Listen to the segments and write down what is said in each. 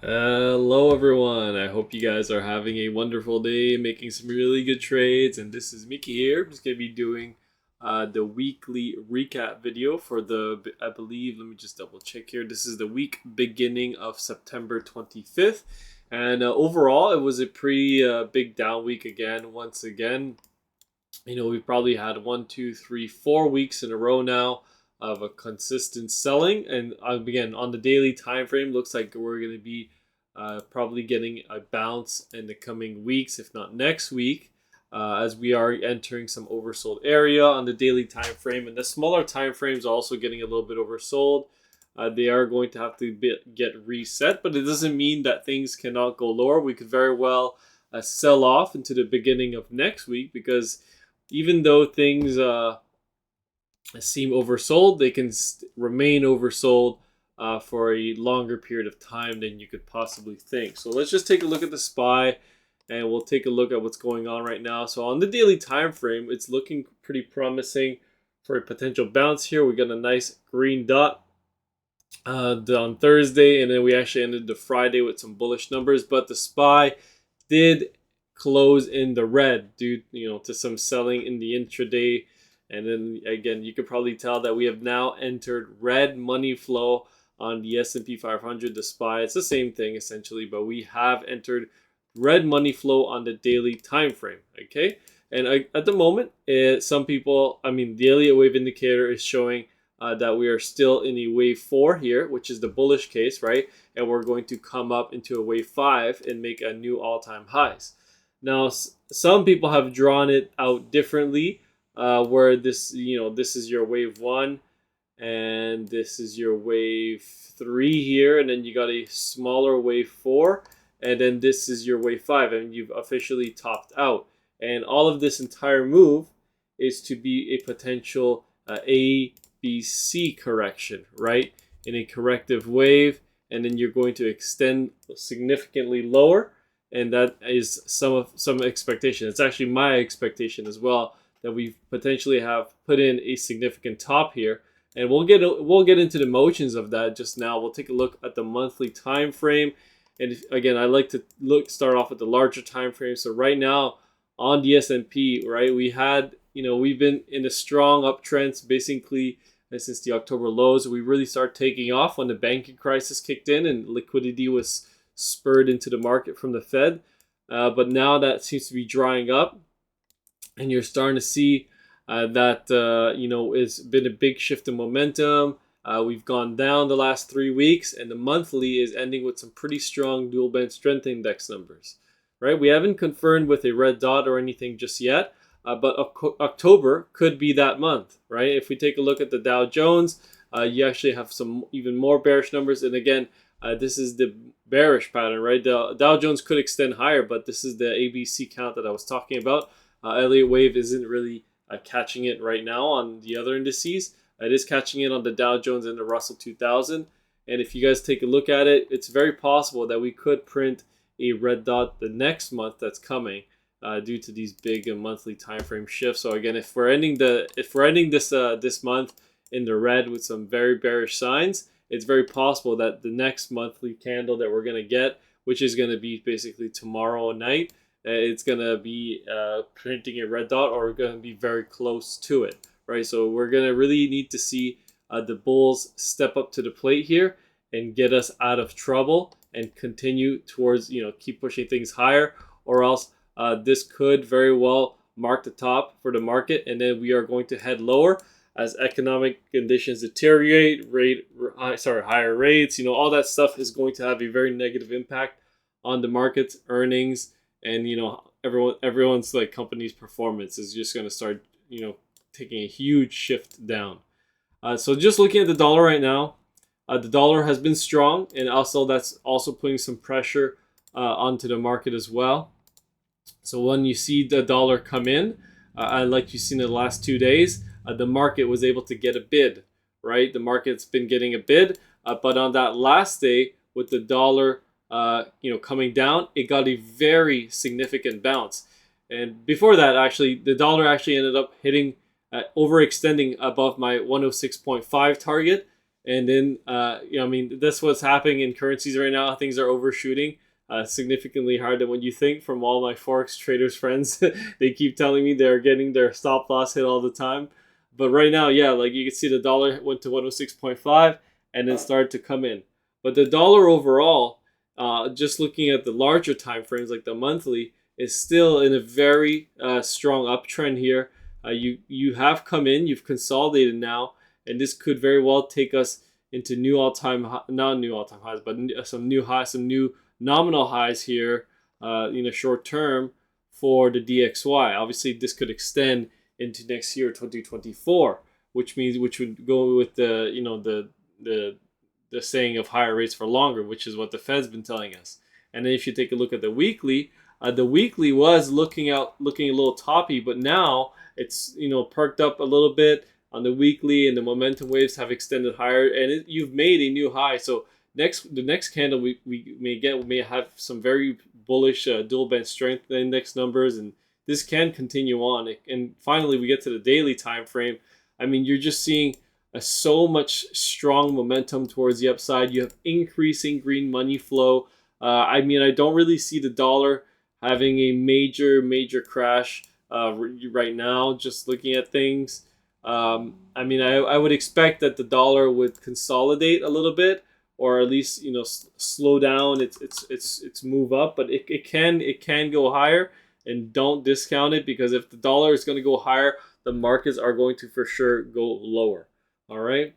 Hello everyone, I hope you guys are having a wonderful day, making some really good trades, and this is Mickey here. I'm just going to be doing the weekly recap video for I believe, let me just double check here, this is the week beginning of September 25th, and overall it was a pretty big down week again, once again. We've probably had 4 weeks in a row now of a consistent selling, and again on the daily time frame looks like we're going to be probably getting a bounce in the coming weeks, if not next week, as we are entering some oversold area on the daily time frame, and the smaller time frames are also getting a little bit oversold. They are going to have to get reset, but it doesn't mean that things cannot go lower. We could very well sell off into the beginning of next week, because even though things seem oversold, they can remain oversold for a longer period of time than you could possibly think. So let's just take a look at the SPY, and we'll take a look at what's going on right now. So on the daily time frame, it's looking pretty promising for a potential bounce here. We got a nice green dot on Thursday, and then we actually ended the Friday with some bullish numbers, but the SPY did close in the red due to some selling in the intraday. And then again, you could probably tell that we have now entered red money flow on the S&P 500, the SPY. It's the same thing essentially, but we have entered red money flow on the daily time frame. Okay, and at the moment, some people, the Elliott wave indicator is showing that we are still in a wave 4 here, which is the bullish case, right? And we're going to come up into a wave 5 and make a new all-time highs. Now, some people have drawn it out differently, where this is your wave 1, and this is your wave 3 here, and then you got a smaller wave 4, and then this is your wave 5, and you've officially topped out. And all of this entire move is to be a potential ABC correction, right? In a corrective wave, and then you're going to extend significantly lower. And that is some expectation. It's actually my expectation as well, that we potentially have put in a significant top here, and we'll get into the motions of that just now. We'll take a look at the monthly time frame, and again, I like to start off with the larger time frame. So right now on the S&P, right, we've been in a strong uptrend basically since the October lows. We really started taking off when the banking crisis kicked in and liquidity was spurred into the market from the Fed, but now that seems to be drying up, and you're starting to see that it's been a big shift in momentum. We've gone down the last 3 weeks, and the monthly is ending with some pretty strong dual band strength index numbers, right? We haven't confirmed with a red dot or anything just yet, but October could be that month, right? If we take a look at the Dow Jones, you actually have some even more bearish numbers, and again, this is the bearish pattern, right? The Dow Jones could extend higher, but this is the ABC count that I was talking about. Elliott wave isn't really catching it right now on the other indices. It is catching it on the Dow Jones and the Russell 2000. And if you guys take a look at it, it's very possible that we could print a red dot the next month that's coming, due to these big monthly time frame shifts. So again, if we're ending this month in the red with some very bearish signs, it's very possible that the next monthly candle that we're going to get, which is going to be basically tomorrow night, it's going to be printing a red dot, or going to be very close to it, right? So we're going to really need to see the bulls step up to the plate here and get us out of trouble and continue towards, keep pushing things higher, or else this could very well mark the top for the market, and then we are going to head lower as economic conditions deteriorate, higher rates, all that stuff is going to have a very negative impact on the market's earnings, and everyone's like company's performance is just going to start taking a huge shift down. So just looking at the dollar right now, the dollar has been strong, and also that's also putting some pressure onto the market as well. So when you see the dollar come in, like you've seen in the last 2 days, the market was able to get a bid, right? The market's been getting a bid, but on that last day with the dollar, coming down, it got a very significant bounce. And before that, actually, the dollar actually ended up hitting, overextending above my 106.5 target, And then, I mean, that's what's happening in currencies right now. Things are overshooting significantly higher than what you think. From all my forex traders friends, they keep telling me they're getting their stop loss hit all the time. But right now, yeah, like you can see, the dollar went to 106.5 and then started to come in. But the dollar overall, just looking at the larger time frames, like the monthly, is still in a very strong uptrend here. You have come in, you've consolidated now, and this could very well take us into new all-time, not new all-time highs, but some new highs, some new nominal highs here in the short term for the DXY. Obviously, this could extend into next year, 2024, which would go with the saying of higher rates for longer, which is what the Fed's been telling us. And then if you take a look at the weekly was looking a little toppy, but now it's perked up a little bit on the weekly, and the momentum waves have extended higher, and you've made a new high. So the next candle we may have some very bullish dual band strength index numbers, and this can continue on. And finally, we get to the daily time frame. I mean, you're just seeing so much strong momentum towards the upside. You have increasing green money flow. I mean, I don't really see the dollar having a major crash right now, just looking at things. I mean, I would expect that the dollar would consolidate a little bit, or at least slow down its move up, but it can go higher, and don't discount it, because if the dollar is going to go higher, the markets are going to for sure go lower. All right.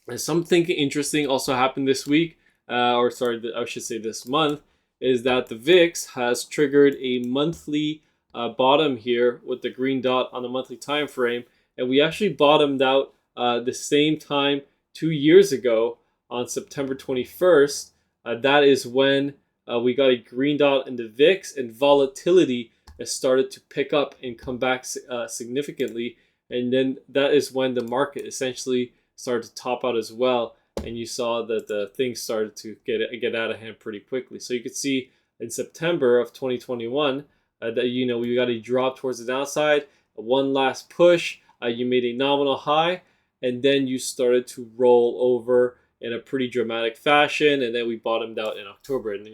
And something interesting also happened this week, or sorry, I should say this month, is that the VIX has triggered a monthly bottom here with the green dot on the monthly time frame, and we actually bottomed out the same time 2 years ago on September 21st. That is when we got a green dot in the VIX, and volatility has started to pick up and come back significantly. And then that is when the market essentially started to top out as well. And you saw that the things started to get out of hand pretty quickly. So you could see in September of 2021 that we got a drop towards the downside, one last push. You made a nominal high, and then you started to roll over in a pretty dramatic fashion, and then we bottomed out in October, and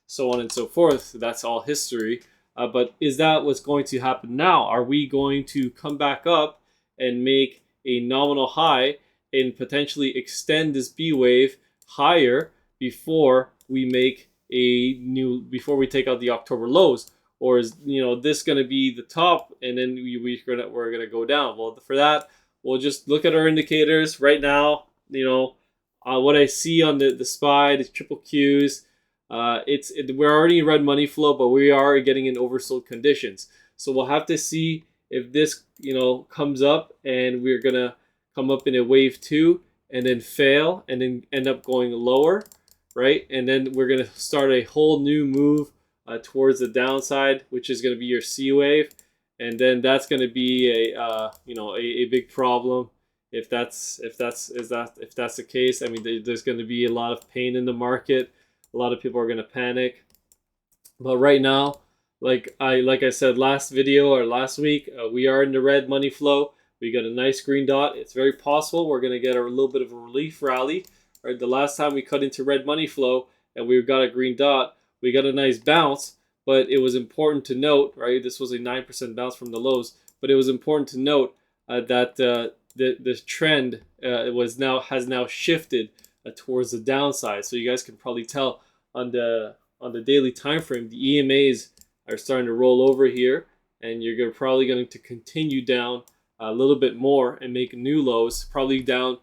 so on and so forth. That's all history. But is that what's going to happen now? Are we going to come back up and make a nominal high and potentially extend this B wave higher before we before we take out the October lows? Or is this going to be the top, and then we're gonna go down? Well, for that, we'll just look at our indicators right now. What I see on the SPY, the triple Qs, we're already in red money flow, but we are getting in oversold conditions. So we'll have to see if this comes up, and we're gonna come up in a wave 2 and then fail and then end up going lower, right? And then we're gonna start a whole new move towards the downside, which is going to be your C wave, and then that's going to be a big problem if that's the case. I mean, there's going to be a lot of pain in the market. A lot of people are going to panic. But right now, like I said last video or last week, we are in the red money flow. We got a nice green dot. It's very possible we're going to get a little bit of a relief rally. Right, the last time we cut into red money flow and we got a green dot, we got a nice bounce, but it was important to note, right? This was a 9% bounce from the lows, but it was important to note that the trend has now shifted towards the downside. So you guys can probably tell on the daily time frame, the EMAs are starting to roll over here, and you're probably going to continue down a little bit more and make new lows, probably down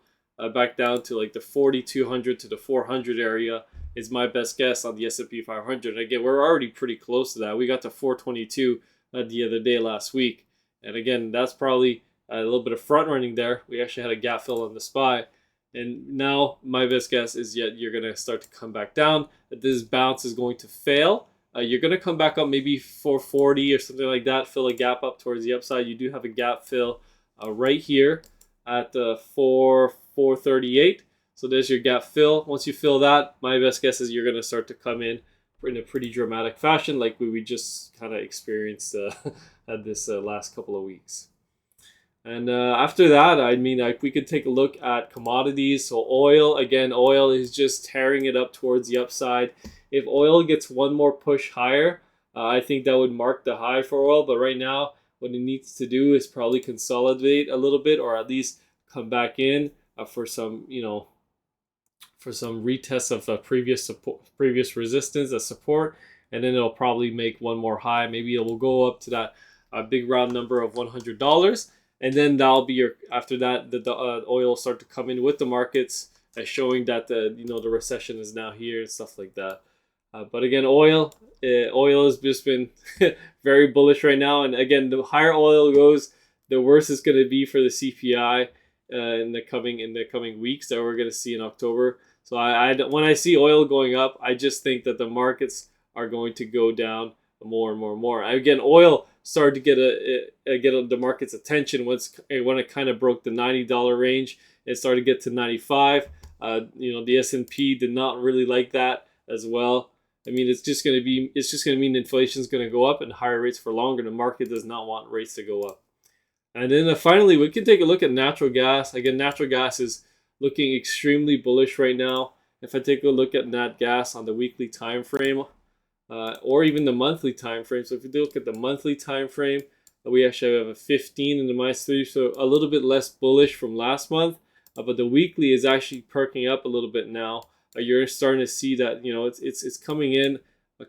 back down to like the 4,200 to the 400 area. Is my best guess on the S&P 500. Again, we're already pretty close to that. We got to 422 the other day last week. And again, that's probably a little bit of front running there. We actually had a gap fill on the SPY. And now my best guess is you're going to start to come back down. That this bounce is going to fail. You're going to come back up maybe 440 or something like that, fill a gap up towards the upside. You do have a gap fill right here at 438. So there's your gap fill. Once you fill that, my best guess is you're going to start to come in a pretty dramatic fashion, like we just kind of experienced this last couple of weeks. And after that, I mean, like, we could take a look at commodities. So oil, again, oil is just tearing it up towards the upside. If oil gets one more push higher, I think that would mark the high for oil. But right now, what it needs to do is probably consolidate a little bit, or at least come back in for some, for some retests of previous support, previous resistance as support, and then it'll probably make one more high. Maybe it will go up to that big round number of $100, and then that'll be your. After that, the oil will start to come in with the markets, showing that the recession is now here and stuff like that. But again, oil has just been very bullish right now, and again, the higher oil goes, the worse it's going to be for the CPI in the coming weeks that we're going to see in October. So when I see oil going up, I just think that the markets are going to go down more and more and more. Again, oil started to get the market's attention when it kind of broke the $90 range. It started to get to 95. The S&P did not really like that as well. I mean, it's just going to mean inflation is going to go up and higher rates for longer. The market does not want rates to go up. And then finally, we can take a look at natural gas. Again, natural gas is looking extremely bullish right now. If I take a look at nat gas on the weekly time frame, or even the monthly time frame. So if you look at the monthly time frame, we actually have a 15 in the -3, so a little bit less bullish from last month. But the weekly is actually perking up a little bit now. You're starting to see that it's coming in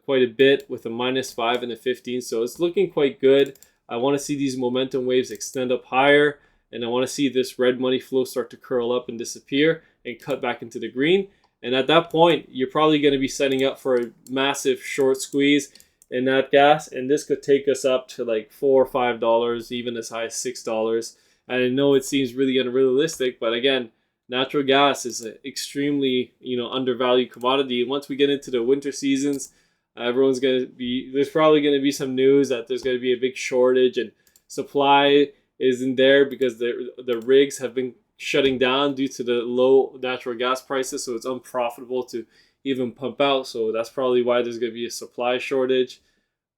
quite a bit with a -5 and a 15, so it's looking quite good. I want to see these momentum waves extend up higher, and I want to see this red money flow start to curl up and disappear and cut back into the green. And at that point, you're probably going to be setting up for a massive short squeeze in that gas, and this could take us up to like $4 or $5, even as high as $6. And I know it seems really unrealistic, but again, natural gas is an extremely undervalued commodity. And once we get into the winter seasons, there's probably going to be some news that there's going to be a big shortage and supply isn't there because the rigs have been shutting down due to the low natural gas prices, so it's unprofitable to even pump out. So that's probably why there's going to be a supply shortage.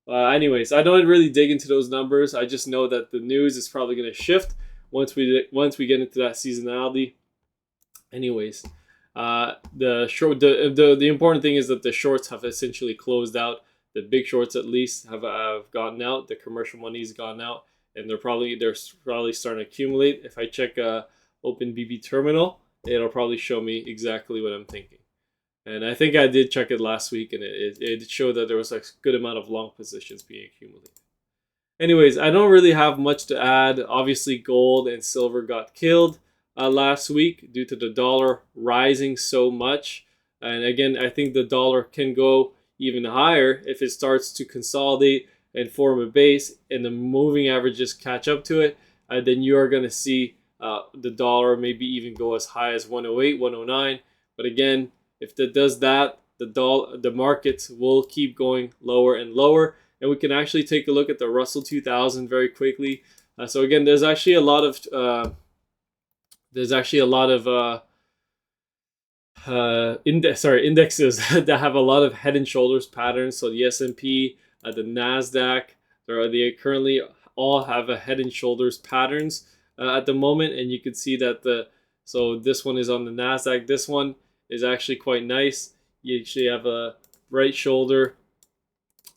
Anyways, I don't really dig into those numbers. I just know that the news is probably going to shift once we get into that seasonality. Anyways, the important thing is that the shorts have essentially closed out. The big shorts at least have gotten out. The commercial money's gone out, and they're probably starting to accumulate. If I check Open BB terminal, it'll probably show me exactly what I'm thinking. And I think I did check it last week, and it showed that there was a good amount of long positions being accumulated. Anyways, I don't really have much to add. Obviously, gold and silver got killed last week due to the dollar rising so much. And again, I think the dollar can go even higher if it starts to consolidate and form a base and the moving averages catch up to it. Then you are going to see the dollar maybe even go as high as 108, 109. But again, if that does that, the markets will keep going lower and lower. And we can actually take a look at the Russell 2000 very quickly. So again, there's actually a lot of indexes that have a lot of head and shoulders patterns. So the S&P, the Nasdaq, they currently all have a head and shoulders patterns at the moment, and you can see that so this one is on the Nasdaq. This one is actually quite nice. You actually have a right shoulder,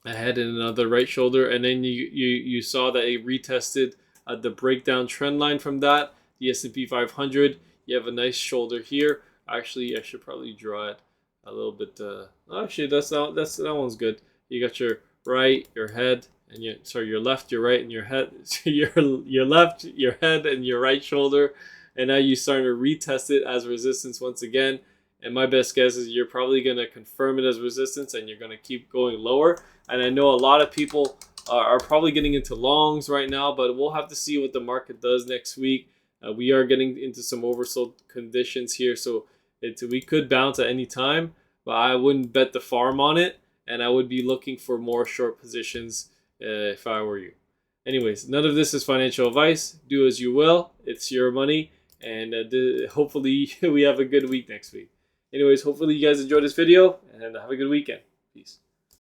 a head, and another right shoulder, and then you saw that it retested the breakdown trend line from that. The S&P 500, you have a nice shoulder here. Actually, I should probably draw it a little bit. Actually, that one's good. You got your right, your head, and your left, your right, and your head. your left, your head, and your right shoulder. And now you're starting to retest it as resistance once again. And my best guess is you're probably going to confirm it as resistance, and you're going to keep going lower. And I know a lot of people are probably getting into longs right now, but we'll have to see what the market does next week. We are getting into some oversold conditions here, so we could bounce at any time, but I wouldn't bet the farm on it, and I would be looking for more short positions if I were you. Anyways, none of this is financial advice. Do as you will. It's your money, and hopefully we have a good week next week. Anyways, hopefully you guys enjoyed this video, and have a good weekend. Peace.